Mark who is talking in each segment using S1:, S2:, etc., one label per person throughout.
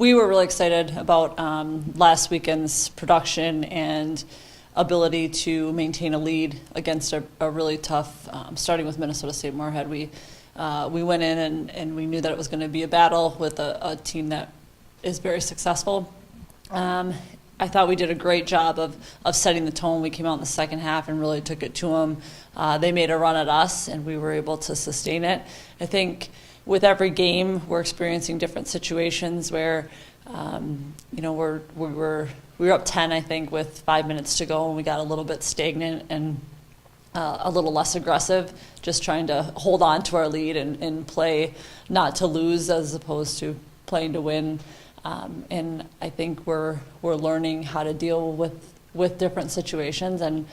S1: we were really excited about last weekend's production and ability to maintain a lead against a really tough, starting with Minnesota State Moorhead. We went in and we knew that it was going to be a battle with a team that is very successful. I thought we did a great job of setting the tone. We came out in the second half and really took it to them. They made a run at us, and we were able to sustain it. I think with every game, we're experiencing different situations where, we were up 10, I think, with 5 minutes to go, and we got a little bit stagnant and a little less aggressive, just trying to hold on to our lead and play not to lose as opposed to playing to win. And I think we're learning how to deal with different situations, and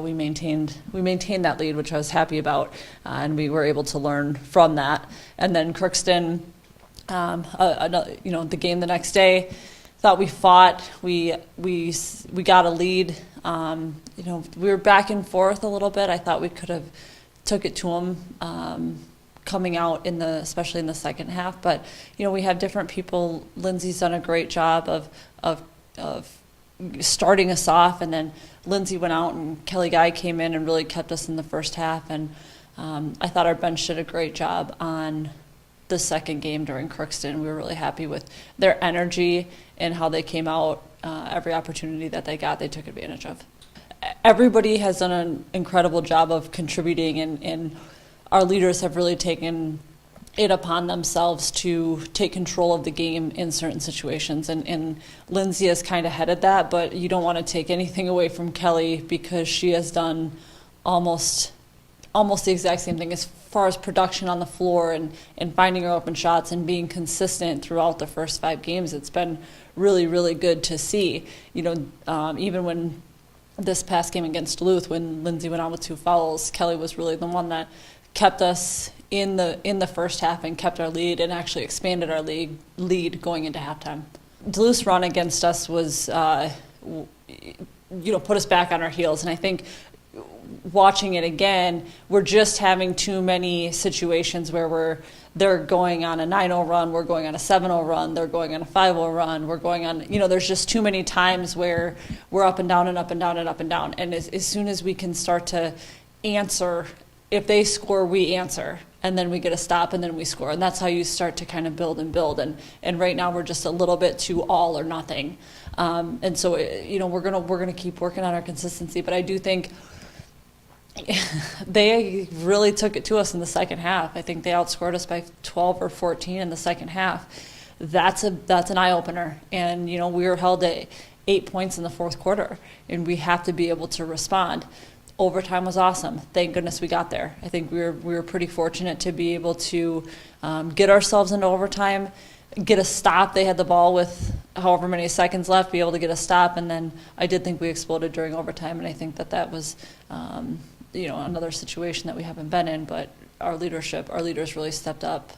S1: we maintained that lead, which I was happy about, and we were able to learn from that. And then Crookston, the game the next day, thought we fought. We got a lead. We were back and forth a little bit. I thought we could have took it to them coming out especially in the second half. But we have different people. Lindsay's done a great job of starting us off, and then Lindsay went out and Kelly Guy came in and really kept us in the first half. And I thought our bench did a great job on the second game during Crookston. We were really happy with their energy and how they came out. Every opportunity that they got, they took advantage of. Everybody has done an incredible job of contributing, and our leaders have really taken it upon themselves to take control of the game in certain situations. And Lindsay has kind of headed that, but you don't want to take anything away from Kelly because she has done almost the exact same thing as far as production on the floor and finding her open shots and being consistent throughout the first 5 games. It's been really, really good to see. Even when this past game against Duluth, when Lindsay went on with 2 fouls, Kelly was really the one that kept us in the first half and kept our lead and actually expanded our lead going into halftime. Duluth's run against us was, put us back on our heels, and I think watching it again, we're just having too many situations where they're going on a 9-0 run, we're going on a 7-0 run, they're going on a 5-0 run, we're going on, there's just too many times where we're up and down and up and down and up and down. And as soon as we can start to answer, if they score, we answer, and then we get a stop, and then we score, and that's how you start to kind of build and build. And right now we're just a little bit too all or nothing, and so we're gonna keep working on our consistency. But I do think they really took it to us in the second half. I think they outscored us by 12 or 14 in the second half. That's an eye opener, and we were held at 8 points in the fourth quarter, and we have to be able to respond. Overtime was awesome. Thank goodness we got there. I think we were pretty fortunate to be able to get ourselves into overtime, get a stop. They had the ball with however many seconds left, be able to get a stop, and then I did think we exploded during overtime, and I think that was another situation that we haven't been in. But our leaders really stepped up.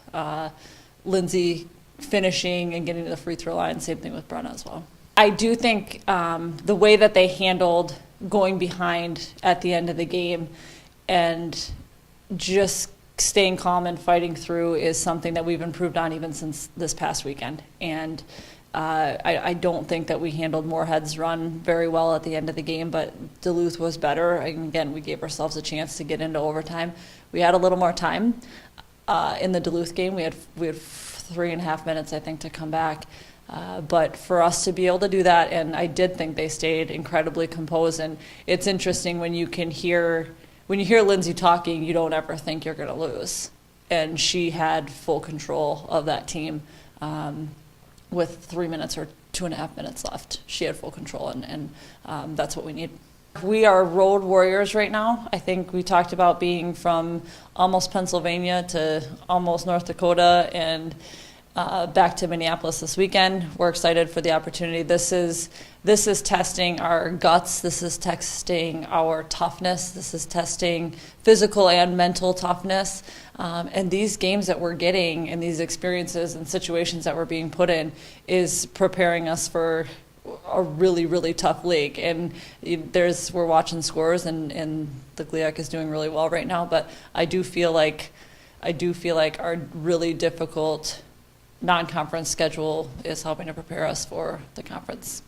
S1: Lindsay finishing and getting to the free throw line, same thing with Brenna as well. I do think the way that they handled going behind at the end of the game and just staying calm and fighting through is something that we've improved on even since this past weekend. And I don't think that we handled Moorhead's run very well at the end of the game, but Duluth was better. And again, we gave ourselves a chance to get into overtime. We had a little more time in the Duluth game. We had 3.5 minutes, I think, to come back. But for us to be able to do that, and I did think they stayed incredibly composed. And it's interesting when you hear Lindsay talking, you don't ever think you're going to lose. And she had full control of that team with 3 minutes or 2.5 minutes left. She had full control, and that's what we need. We are road warriors right now. I think we talked about being from almost Pennsylvania to almost North Dakota and back to Minneapolis this weekend. We're excited for the opportunity. This is testing our guts. This is testing our toughness. This is testing physical and mental toughness. And these games that we're getting and these experiences and situations that we're being put in is preparing us for a really, really tough league. And we're watching scores, and the GLIAC is doing really well right now. But I do feel like our really difficult non-conference schedule is helping to prepare us for the conference.